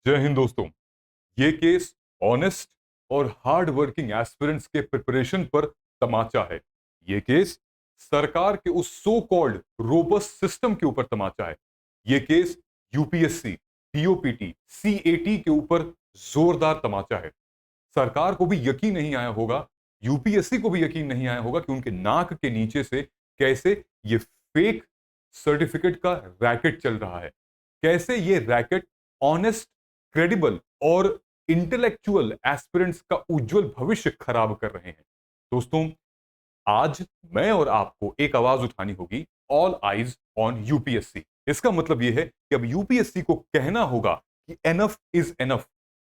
जय हिंद दोस्तों। ये केस ऑनेस्ट और हार्ड वर्किंग एस्पिरेंट्स के प्रिपरेशन पर तमाचा है। ये केस सरकार के उस सो कॉल्ड रोबस्ट सिस्टम के ऊपर तमाचा है। ये केस यूपीएससी, पीओपीटी, सीएटी के ऊपर जोरदार तमाचा है। सरकार को भी यकीन नहीं आया होगा, यूपीएससी को भी यकीन नहीं आया होगा कि उनके नाक के नीचे से कैसे ये फेक सर्टिफिकेट का रैकेट चल रहा है। कैसे ये रैकेट ऑनेस्ट, क्रेडिबल और इंटेलेक्चुअल एस्पिरेंट्स का उज्जवल भविष्य खराब कर रहे हैं। दोस्तों, आज मैं और आपको एक आवाज उठानी होगी, ऑल आइज ऑन यूपीएससी। इसका मतलब यह है कि अब यूपीएससी को कहना होगा कि एनफ इज एनफ।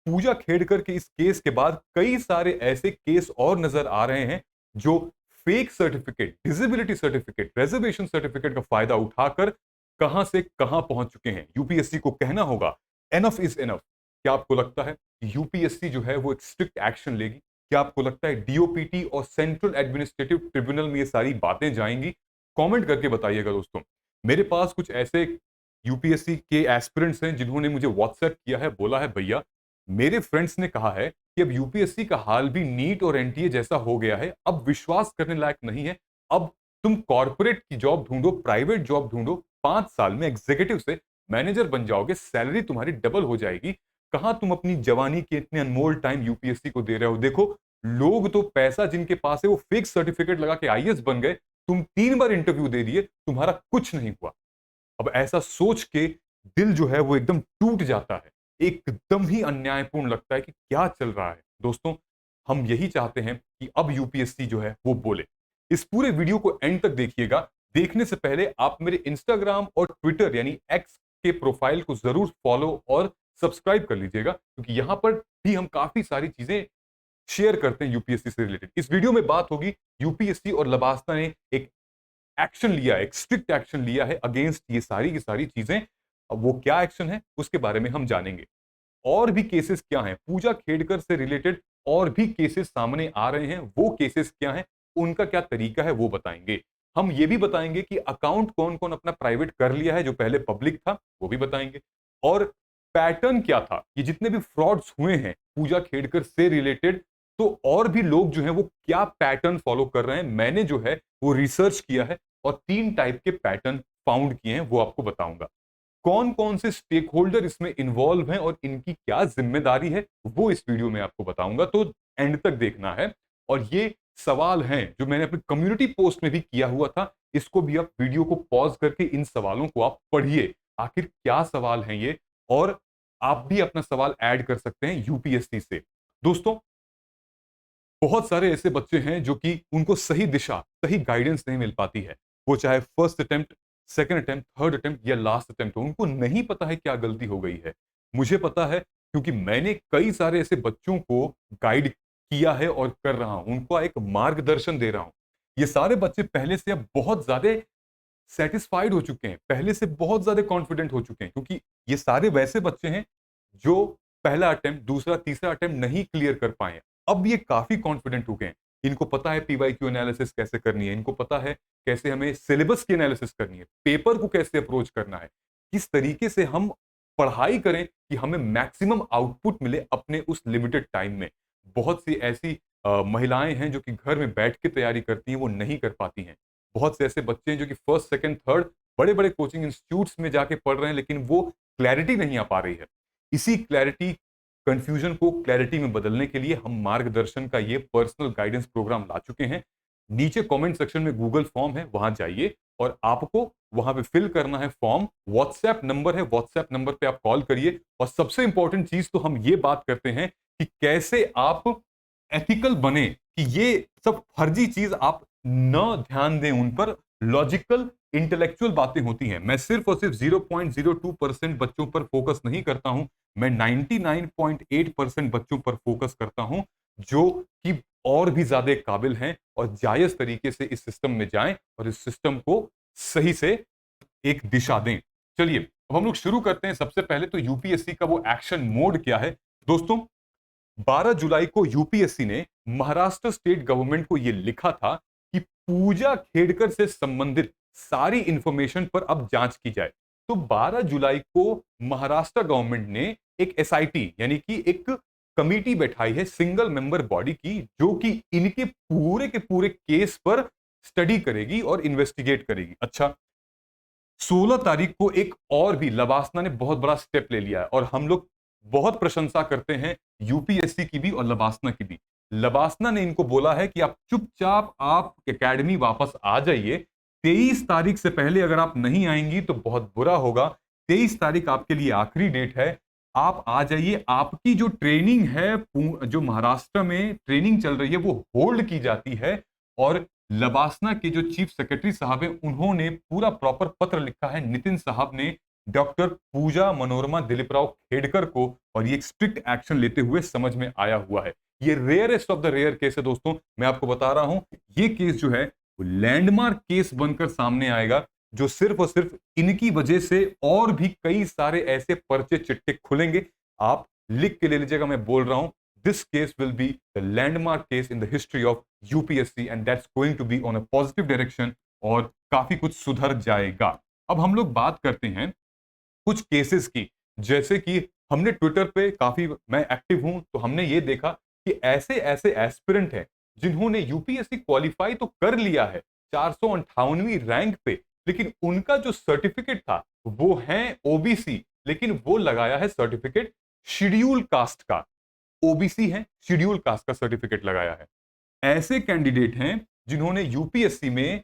पूजा खेड़कर के इस केस के बाद कई सारे ऐसे केस और नजर आ रहे हैं जो fake certificate, disability certificate, reservation certificate का फायदा उठाकर कहां से कहां पहुंच चुके हैं। यूपीएससी को कहना होगा एनफ इज एनफ। क्या आपको लगता है यूपीएससी जो है वो एक स्ट्रिक्ट एक्शन लेगी? क्या आपको लगता है डीओपीटी और सेंट्रल एडमिनिस्ट्रेटिव ट्रिब्यूनल में ये सारी बातें जाएंगी? कमेंट करके बताइएगा दोस्तों। मेरे पास कुछ ऐसे यूपीएससी के एस्पिरेंट्स हैं जिन्होंने मुझे व्हाट्सएप किया है, बोला है भैया मेरे फ्रेंड्स ने कहा है कि अब यूपीएससी का हाल भी नीट और एनटीए जैसा हो गया है, अब विश्वास करने लायक नहीं है। अब तुम कॉर्पोरेट की जॉब ढूंढो, प्राइवेट जॉब ढूंढो, 5 साल में एग्जीक्यूटिव से मैनेजर बन जाओगे, सैलरी तुम्हारी डबल हो जाएगी। कहां तुम अपनी जवानी के इतने अनमोल टाइम यूपीएससी को दे रहे हो? देखो, लोग तो पैसा जिनके पास है वो फेक सर्टिफिकेट लगा के आईएएस बन गए। तुम 3 बार इंटरव्यू दे दिए, तुम्हारा कुछ नहीं हुआ। अब ऐसा सोच के दिल जो है वो एकदम टूट जाता है। एकदम ही अन्यायपूर्ण लगता है कि क्या चल रहा है। दोस्तों, हम यही चाहते हैं कि अब यूपीएससी जो है वो बोले। इस पूरे वीडियो को एंड तक देखिएगा। देखने से पहले आप मेरे इंस्टाग्राम और ट्विटर यानी एक्स के प्रोफाइल को जरूर फॉलो और सब्सक्राइब कर लीजिएगा, क्योंकि यहां पर भी हम काफी सारी चीजें शेयर करते हैं यूपीएससी से रिलेटेड। इस वीडियो में बात होगी यूपीएससी और लबास्ता ने एक एक्शन लिया है, एक स्ट्रिक्ट एक्शन लिया है अगेंस्ट ये सारी की सारी चीजें। अब वो क्या एक्शन है उसके बारे में हम जानेंगे। और भी केसेस क्या हैं पूजा खेड़कर से रिलेटेड, और भी केसेस सामने आ रहे हैं, वो केसेस क्या हैं, उनका क्या तरीका है वो बताएंगे। हम ये भी बताएंगे कि अकाउंट कौन कौन अपना प्राइवेट कर लिया है जो पहले पब्लिक था, वो भी बताएंगे। और पैटर्न क्या था, ये जितने भी फ्रॉड्स हुए हैं पूजा खेड़कर से रिलेटेड, तो और भी लोग जो हैं वो क्या पैटर्न फॉलो कर रहे हैं, मैंने जो है वो रिसर्च किया है और 3 टाइप के पैटर्न फाउंड किए हैं, वो आपको बताऊंगा। कौन कौन से स्टेक होल्डर इसमें इन्वॉल्व हैं और इनकी क्या जिम्मेदारी है, वो इस वीडियो में आपको बताऊंगा, तो एंड तक देखना है। और ये सवाल हैं जो मैंने अपनी कम्युनिटी पोस्ट में भी किया हुआ था, इसको भी आप वीडियो को पॉज करके इन सवालों को आप पढ़िए, आखिर क्या सवाल हैं ये, और आप भी अपना सवाल ऐड कर सकते हैं यूपीएससी से। दोस्तों, बहुत सारे ऐसे बच्चे हैं जो कि उनको सही दिशा, सही गाइडेंस नहीं मिल पाती है। वो चाहे first attempt, second attempt, third attempt या लास्ट अटेम्प्ट हो, उनको नहीं पता है क्या गलती हो गई है। मुझे पता है, क्योंकि मैंने कई सारे ऐसे बच्चों को गाइड किया है और कर रहा हूं, उनको एक मार्गदर्शन दे रहा हूं। ये सारे बच्चे पहले से अब बहुत ज्यादा सेटिस्फाइड हो चुके हैं, पहले से बहुत ज्यादा कॉन्फिडेंट हो चुके हैं, क्योंकि ये सारे वैसे बच्चे हैं जो पहला अटेम्प्ट, दूसरा, तीसरा अटेम्प्ट नहीं क्लियर कर पाए हैं। अब ये काफी कॉन्फिडेंट हो गए हैं। इनको पता है पीवाईक्यू एनालिसिस कैसे करनी है, इनको पता है कैसे हमें सिलेबस की एनालिसिस करनी है, पेपर को कैसे अप्रोच करना है, किस तरीके से हम पढ़ाई करें कि हमें मैक्सिमम आउटपुट मिले अपने उस लिमिटेड टाइम में। बहुत सी ऐसी महिलाएं हैं जो कि घर में बैठ के तैयारी करती हैं, वो नहीं कर पाती हैं। बहुत से ऐसे बच्चे हैं जो कि फर्स्ट, सेकंड, थर्ड बड़े बड़े कोचिंग इंस्टीट्यूट्स में जाके पढ़ रहे हैं, लेकिन वो क्लैरिटी नहीं आ पा रही है। इसी क्लैरिटी, कंफ्यूजन को क्लैरिटी में बदलने के लिए हम मार्गदर्शन का ये पर्सनल गाइडेंस प्रोग्राम ला चुके हैं। नीचे कमेंट सेक्शन में गूगल फॉर्म है, वहां जाइए और आपको वहां पे फिल करना है फॉर्म। व्हाट्सएप नंबर है, व्हाट्सएप नंबर पे आप कॉल करिए। और सबसे इंपॉर्टेंट चीज तो हम ये बात करते हैं कि कैसे आप एथिकल बने, कि ये सब फर्जी चीज आप न ध्यान दें उन पर। लॉजिकल, इंटेलेक्चुअल बातें होती हैं। मैं सिर्फ और सिर्फ 0.02% बच्चों पर फोकस नहीं करता हूं, मैं 99.8% बच्चों पर फोकस करता हूं जो कि और भी ज्यादा काबिल हैं और जायज तरीके से इस सिस्टम में जाएं और इस सिस्टम को सही से एक दिशा दें। चलिए, अब हम लोग शुरू करते हैं। सबसे पहले तो यूपीएससी का वो एक्शन मोड क्या है। दोस्तों, 12 जुलाई को यूपीएससी ने महाराष्ट्र स्टेट गवर्नमेंट को यह लिखा था कि पूजा खेड़कर से संबंधित सारी इंफॉर्मेशन पर अब जांच की जाए। तो 12 जुलाई को महाराष्ट्र गवर्नमेंट ने एक एसआईटी यानी कि एक कमिटी बैठाई है सिंगल मेंबर बॉडी की, जो कि इनके पूरे के पूरे केस पर स्टडी करेगी और इन्वेस्टिगेट करेगी। अच्छा, 16 तारीख को एक और भी लबासना ने बहुत बड़ा स्टेप ले लिया है और हम लोग बहुत प्रशंसा करते हैं यूपीएससी की भी और लबासना की भी। लबासना ने इनको बोला है कि आप चुपचाप आप एकेडमी वापस आ जाइए। 23 तारीख से पहले अगर आप नहीं आएंगी तो बहुत बुरा होगा। 23 तारीख आपके लिए आखिरी डेट है, आप आ जाइए। आपकी जो ट्रेनिंग है, जो महाराष्ट्र में ट्रेनिंग चल रही है, वो होल्ड की जाती है। और लबासना के जो चीफ सेक्रेटरी साहब हैं, उन्होंने पूरा प्रॉपर पत्र लिखा है नितिन साहब ने डॉक्टर पूजा मनोरमा दिलीपराव खेड़कर को, और ये स्ट्रिक्ट एक्शन लेते हुए समझ में आया हुआ है। ये rarest of the rare case है दोस्तों, मैं आपको बता रहा हूं। ये केस जो है वो लैंडमार्क केस बनकर सामने आएगा, जो सिर्फ और सिर्फ इनकी वजह से और भी कई सारे ऐसे पर्चे चिट्टे खुलेंगे। आप लिख के ले लीजिएगा, मैं बोल रहा हूं, this case will be the landmark case in the history of UPSC and that's going to be on a positive direction और काफी कुछ सुधर जाएगा। अब हम लोग बात करते हैं कुछ केसेस की, जैसे कि हमने ट्विटर पे काफी, मैं एक्टिव हूं, तो हमने ये देखा कि ऐसे ऐसे एस्पिरेंट हैं जिन्होंने यूपीएससी क्वालिफाई तो कर लिया है 458वीं रैंक पे, लेकिन उनका जो सर्टिफिकेट था वो है ओबीसी, लेकिन वो लगाया है सर्टिफिकेट शेड्यूल कास्ट का। ओबीसी है, शेड्यूल कास्ट का सर्टिफिकेट लगाया है। ऐसे कैंडिडेट हैं जिन्होंने यूपीएससी में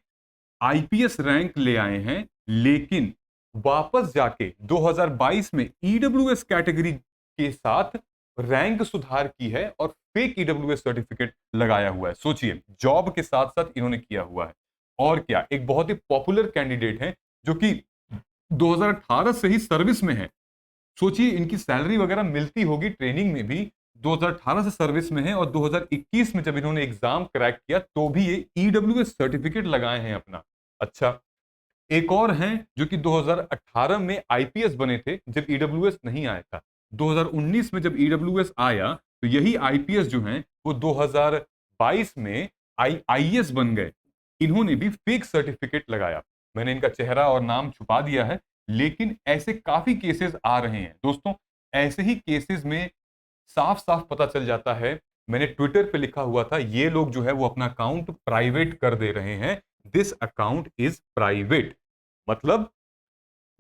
आईपीएस रैंक ले आए हैं, लेकिन वापस जाके 2022 में ईडब्ल्यूएस कैटेगरी के साथ रैंक सुधार की है और फेक ईडब्ल्यूएस सर्टिफिकेट लगाया हुआ है। सोचिए, जॉब के साथ साथ इन्होंने किया हुआ है। और क्या, एक बहुत ही पॉपुलर कैंडिडेट है जो कि 2018 से ही सर्विस में है। सोचिए, इनकी सैलरी वगैरह मिलती होगी ट्रेनिंग में भी। 2018 से सर्विस में है और 2021 में जब इन्होंने एग्जाम क्रैक किया तो भी ये ईडब्ल्यूएस सर्टिफिकेट लगाए हैं अपना। अच्छा, एक और हैं जो कि 2018 में आईपीएस बने थे जब ईडब्ल्यूएस नहीं आया था। 2019 में जब ईडब्ल्यूएस आया तो यही आईपीएस जो हैं वो 2022 में आईएएस बन गए। इन्होंने भी फेक सर्टिफिकेट लगाया। मैंने इनका चेहरा और नाम छुपा दिया है, लेकिन ऐसे काफी केसेस आ रहे हैं दोस्तों। ऐसे ही केसेस में साफ साफ पता चल जाता है, मैंने ट्विटर पे लिखा हुआ था, ये लोग जो है वो अपना अकाउंट प्राइवेट कर दे रहे हैं। दिस अकाउंट इज प्राइवेट, मतलब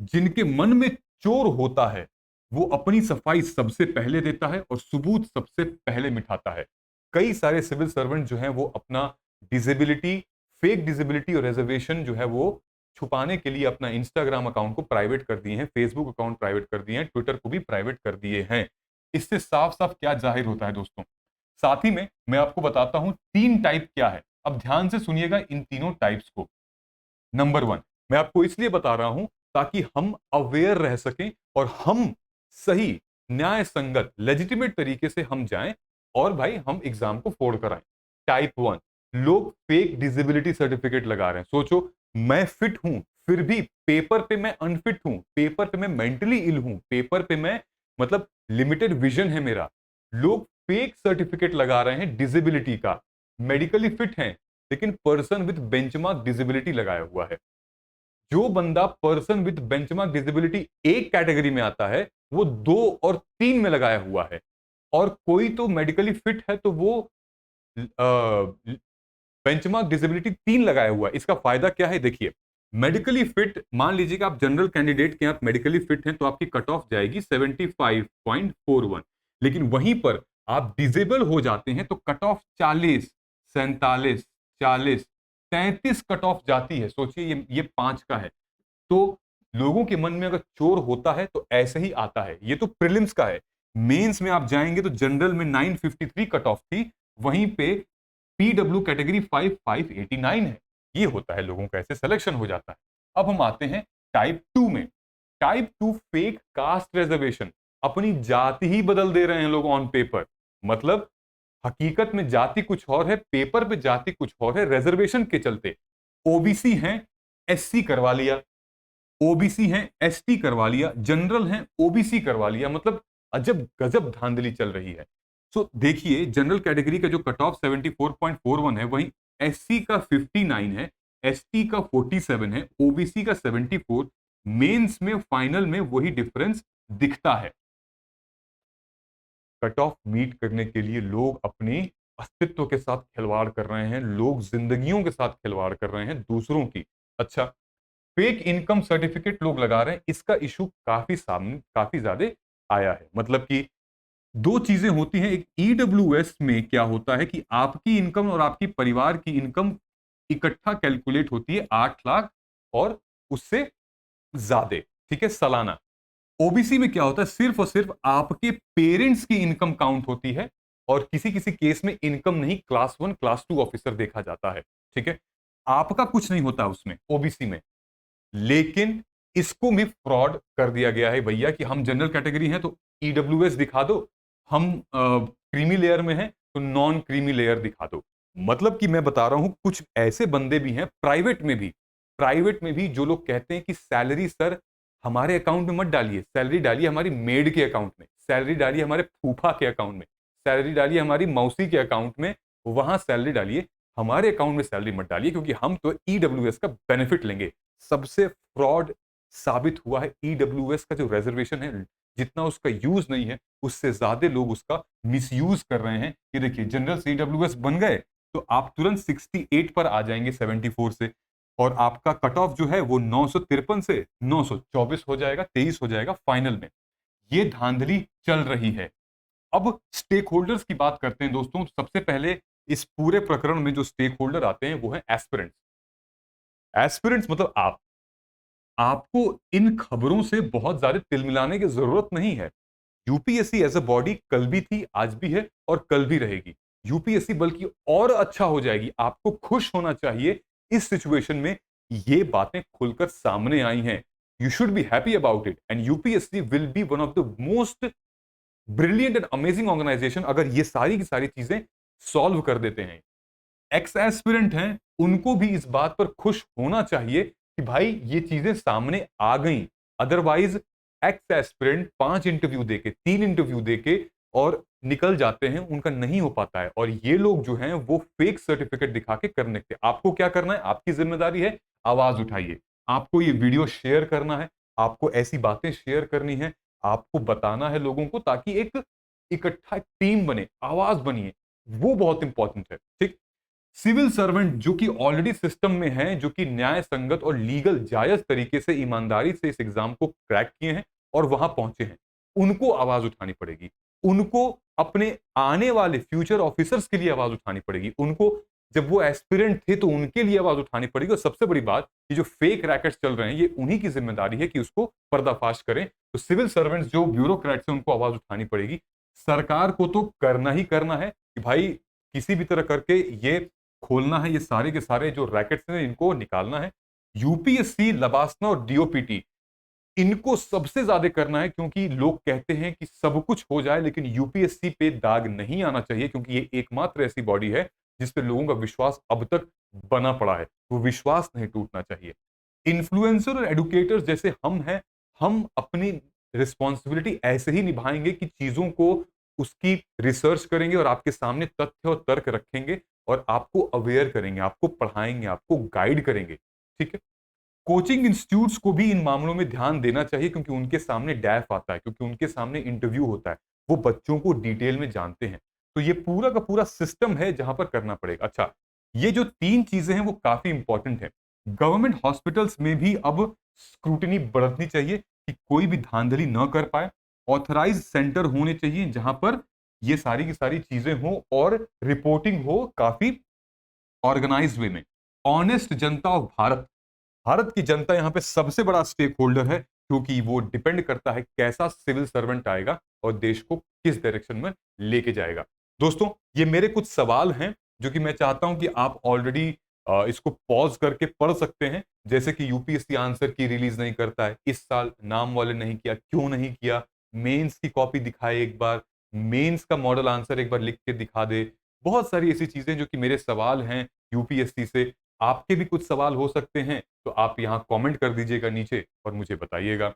जिनके मन में चोर होता है वो अपनी सफाई सबसे पहले देता है और सबूत सबसे पहले मिटाता है। कई सारे सिविल सर्वेंट जो हैं वो अपना डिसेबिलिटी, फेक डिसेबिलिटी और रिजर्वेशन जो है वो छुपाने के लिए अपना इंस्टाग्राम अकाउंट को प्राइवेट कर दिए हैं, फेसबुक अकाउंट प्राइवेट कर दिए हैं, ट्विटर को भी प्राइवेट कर दिए हैं। इससे साफ साफ क्या जाहिर होता है दोस्तों? साथ ही में मैं आपको बताता हूं तीन टाइप क्या है। अब ध्यान से सुनिएगा इन तीनों टाइप्स को। नंबर वन, मैं आपको इसलिए बता रहा हूं ताकि हम अवेयर रह सकें और हम सही, न्याय संगत, लेजिटिमेट तरीके से हम जाएं और भाई हम एग्जाम को फोड़ कर आए। टाइप वन, लोग फेक डिसेबिलिटी सर्टिफिकेट लगा रहे हैं। सोचो, मैं फिट हूं फिर भी पेपर पे मैं अनफिट हूं, पेपर पे मैं मेंटली इल हूं, पेपर पे मैं मतलब लिमिटेड विजन है मेरा। लोग फेक सर्टिफिकेट लगा रहे हैं डिसेबिलिटी का, मेडिकली फिट हैं लेकिन पर्सन विद बेंचमार्क डिसेबिलिटी लगाया हुआ है। जो बंदा पर्सन विद बेंचमार्क डिसेबिलिटी एक कैटेगरी में आता है वो 2 और 3 में लगाया हुआ है, और कोई तो मेडिकली फिट है तो वो बेंचमार्क डिसेबिलिटी 3 लगाया हुआ है। इसका फायदा क्या है? देखिए, मेडिकली फिट, मान लीजिए कि आप जनरल कैंडिडेट के, आप मेडिकली फिट हैं तो आपकी कट ऑफ जाएगी 75.41, लेकिन वहीं पर आप डिसेबल हो जाते हैं तो कट ऑफ 40, 47, 40, 33 कट ऑफ जाती है। सोचिए, ये 5 का है। तो लोगों के मन में अगर चोर होता है तो ऐसे ही आता है। ये तो प्रीलिम्स का है। मेंस में आप जाएंगे तो जनरल में 953 कट ऑफ थी, वहीं पे पीडब्ल्यू कैटेगरी 5589 है। ये होता है, लोगों का ऐसे सिलेक्शन हो जाता है। अब हम आते हैं टाइप 2 में। टाइप 2 फेक कास्ट रिजर्वेशन, अपनी जाति ही बदल दे रहे हैं लोग ऑन पेपर। मतलब हकीकत में जाति कुछ और है, पेपर पे जाति कुछ और है, रिजर्वेशन के चलते। ओबीसी हैं, एससी करवा लिया, ओबीसी हैं, एसटी करवा लिया, जनरल हैं, ओबीसी करवा लिया। मतलब अजब गजब धांधली चल रही है। सो देखिए, जनरल कैटेगरी का जो कट ऑफ 74.41 है, वहीं एससी का 59 है, एसटी का 47 है, ओबीसी का 74। मेंस में फाइनल में वही डिफरेंस दिखता है। कट ऑफ मीट करने के लिए लोग अपने अस्तित्व के साथ खिलवाड़ कर रहे हैं, लोग जिंदगियों के साथ खिलवाड़ कर रहे हैं दूसरों की। अच्छा, फेक इनकम सर्टिफिकेट लोग लगा रहे हैं, इसका इशू काफी सामने काफी ज्यादा आया है। मतलब कि दो चीजें होती हैं, एक ईडब्ल्यूएस में क्या होता है कि आपकी इनकम और आपकी परिवार की इनकम इकट्ठा कैलकुलेट होती है 8 लाख और उससे ज्यादा, ठीक है, सालाना। ओबीसी में क्या होता है, सिर्फ और सिर्फ आपके पेरेंट्स की इनकम काउंट होती है और किसी किसी केस में इनकम नहीं, क्लास 1 क्लास 2 ऑफिसर देखा जाता है, ठीक है। आपका कुछ नहीं होता उसमें ओबीसी में। लेकिन इसको भी फ्रॉड कर दिया गया है भैया कि हम जनरल कैटेगरी हैं तो ईडब्ल्यूएस दिखा दो, हम क्रीमी लेयर में हैं तो नॉन क्रीमी लेयर दिखा दो। मतलब कि मैं बता रहा हूं कुछ ऐसे बंदे भी हैं प्राइवेट में भी जो लोग कहते हैं कि सैलरी सर हमारे अकाउंट में मत डालिए, सैलरी डालिए हमारी मेड के अकाउंट में, सैलरी डालिए हमारे फूफा के अकाउंट में, सैलरी डालिए हमारी मौसी के अकाउंट में, वहां सैलरी डालिए, हमारे अकाउंट में सैलरी मत डालिए क्योंकि हम तो ईडब्ल्यूएस का बेनिफिट लेंगे। सबसे फ्रॉड साबित हुआ है ईडब्ल्यूएस का जो रिजर्वेशन है, जितना उसका यूज नहीं है उससे ज्यादा लोग उसका मिसयूज कर रहे हैं। ये देखिए, जनरल से ईडब्ल्यूएस बन गए तो आप तुरंत 68 पर आ जाएंगे 74 से, और आपका कट ऑफ जो है वो 953 से 924 हो जाएगा, 23 हो जाएगा फाइनल में। ये धांधली चल रही है। अब स्टेक होल्डर्स की बात करते हैं दोस्तों। सबसे पहले इस पूरे प्रकरण में जो स्टेक होल्डर आते हैं वो है एस्पिरेंट्स। एस्पिरेंट्स मतलब आपको इन खबरों से बहुत ज्यादा तिल मिलाने की जरूरत नहीं है। यूपीएससी एज अ बॉडी कल भी थी, आज भी है और कल भी रहेगी। यूपीएससी बल्कि और अच्छा हो जाएगी। आपको खुश होना चाहिए इस सिचुएशन में ये बातें खुलकर सामने आई हैं। You should be happy about it and UPSC will be one of the most brilliant and amazing organisation अगर ये सारी की सारी चीजें सॉल्व कर देते हैं। एक्स एस्पिरेंट हैं, उनको भी इस बात पर खुश होना चाहिए कि भाई ये चीजें सामने आ गई। अदरवाइज एक्स एस्पिरेंट 5 इंटरव्यू देके, 3 इंटरव्यू देके और निकल जाते हैं, उनका नहीं हो पाता है। और ये लोग जो हैं वो फेक सर्टिफिकेट दिखा के करने लगते हैं। आपको क्या करना है, आपकी जिम्मेदारी है, आवाज उठाइए। आपको ये वीडियो शेयर करना है, आपको ऐसी बातें शेयर करनी है, आपको बताना है लोगों को, ताकि एक इकट्ठा टीम बने, आवाज बनिए। वो बहुत इंपॉर्टेंट है, ठीक। सिविल सर्वेंट जो कि ऑलरेडी सिस्टम में हैं, जो कि न्याय संगत और लीगल जायज तरीके से ईमानदारी से इस एग्जाम को क्रैक किए हैं और वहां पहुंचे हैं, उनको आवाज उठानी पड़ेगी। उनको अपने आने वाले फ्यूचर ऑफिसर्स के लिए आवाज उठानी पड़ेगी। उनको, जब वो एस्पिरेंट थे तो उनके लिए आवाज उठानी पड़ेगी। और सबसे बड़ी बात, ये जो फेक रैकेट्स चल रहे हैं ये उन्हीं की जिम्मेदारी है कि उसको पर्दाफाश करें। तो सिविल सर्वेंट्स जो ब्यूरोक्रेट्स हैं उनको आवाज उठानी पड़ेगी। सरकार को तो करना ही करना है कि भाई किसी भी तरह करके ये खोलना है, ये सारे के सारे जो रैकेट्स हैं इनको निकालना है। यूपीएससी, लबासना और डीओपीटी, इनको सबसे ज्यादा करना है क्योंकि लोग कहते हैं कि सब कुछ हो जाए लेकिन यूपीएससी पे दाग नहीं आना चाहिए, क्योंकि ये एकमात्र ऐसी बॉडी है जिस पे लोगों का विश्वास अब तक बना पड़ा है। वो विश्वास नहीं टूटना चाहिए। इन्फ्लुएंसर और एडुकेटर्स जैसे हम हैं, हम अपनी रिस्पॉन्सिबिलिटी ऐसे ही निभाएंगे कि चीजों को उसकी रिसर्च करेंगे और आपके सामने तथ्य और तर्क रखेंगे और आपको अवेयर करेंगे, आपको पढ़ाएंगे, आपको गाइड करेंगे, ठीक है। कोचिंग इंस्टीट्यूट्स को भी इन मामलों में ध्यान देना चाहिए क्योंकि उनके सामने डैफ आता है, क्योंकि उनके सामने इंटरव्यू होता है, वो बच्चों को डिटेल में जानते हैं। तो ये पूरा का पूरा सिस्टम है जहां पर करना पड़ेगा। अच्छा, ये जो 3 चीजें हैं वो काफी इंपॉर्टेंट है। गवर्नमेंट हॉस्पिटल्स में भी अब स्क्रूटनी बढ़नी चाहिए कि कोई भी धांधली न कर पाए। ऑथराइज सेंटर होने चाहिए जहां पर ये सारी की सारी चीजें हो और रिपोर्टिंग हो काफी ऑर्गेनाइज्ड वे में। Honest Janata of Bharat, Bharat की जनता यहां पे सबसे बड़ा स्टेक होल्डर है, क्योंकि वो डिपेंड करता है कैसा सिविल सर्वेंट आएगा और देश को किस डायरेक्शन में लेके जाएगा। दोस्तों, ये मेरे कुछ सवाल हैं जो कि मैं चाहता हूं कि आप ऑलरेडी इसको पॉज करके पढ़ सकते हैं। जैसे कि यूपीएससी आंसर की रिलीज नहीं करता है इस साल, नाम वाले नहीं किया, क्यों नहीं किया? मेंस की कॉपी दिखाए एक बार, मेंस का मॉडल आंसर एक बार लिख के दिखा दे। बहुत सारी ऐसी चीजें जो कि मेरे सवाल हैं यूपीएससी से। आपके भी कुछ सवाल हो सकते हैं तो आप यहां कमेंट कर दीजिएगा नीचे और मुझे बताइएगा।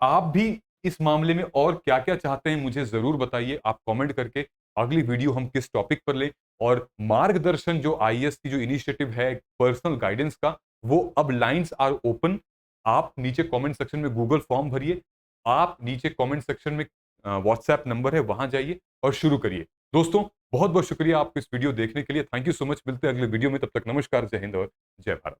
आप भी इस मामले में और क्या-क्या चाहते हैं मुझे जरूर बताइए आप कमेंट करके। अगली वीडियो हम किस टॉपिक पर लें, और मार्गदर्शन जो आईएएस की जो इनिशिएटिव है पर्सनल गाइडेंस का, वो अब लाइंस आर ओपन। आप नीचे कमेंट सेक्शन में गूगल फॉर्म भरिए, आप नीचे कमेंट सेक्शन में व्हाट्सएप नंबर है, वहां जाइए और शुरू करिए। दोस्तों, बहुत बहुत शुक्रिया आपको इस वीडियो देखने के लिए। Thank you so much. मिलते हैं अगले वीडियो में, तब तक नमस्कार, जय हिंद और जय भारत।